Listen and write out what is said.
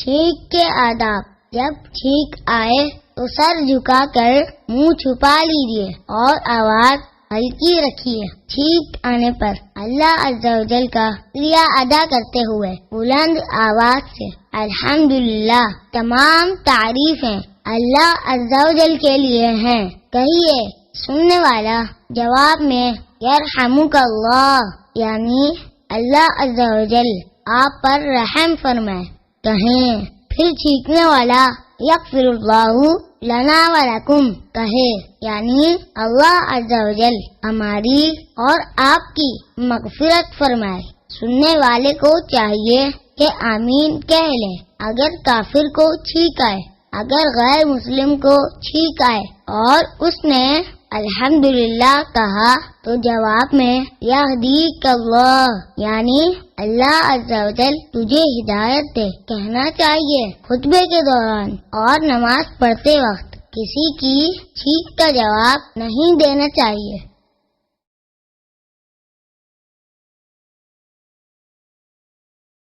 چھینک کے آداب: جب چھینک آئے تو سر جھکا کر منہ چھپا لیجیے اور آواز ہلکی رکھیے۔ چھینک آنے پر اللہ عز و جل کا شکریہ ادا کرتے ہوئے بلند آواز سے الحمدللہ، تمام تعریفیں اللہ عز و جل کے لیے ہیں، کہیے۔ سننے والا جواب میں یرحمک اللہ، یعنی اللہ عز و جل آپ پر رحم فرمائے کہیں۔ پھر چھینکنے والا یغفر اللہ لنا ولکم کہے، یعنی اللہ عز و جل ہماری اور آپ کی مغفرت فرمائے۔ سننے والے کو چاہیے کہ آمین کہہ لیں اگر کافر کو چھینک آئے۔ اگر غیر مسلم کو چھینک آئے اور اس نے الحمدللہ کہا تو جواب میں یہدیک اللہ، یعنی اللہ عز و جل تجھے ہدایت دے کہنا چاہیے۔ خطبے کے دوران اور نماز پڑھتے وقت کسی کی چھینک کا جواب نہیں دینا چاہیے۔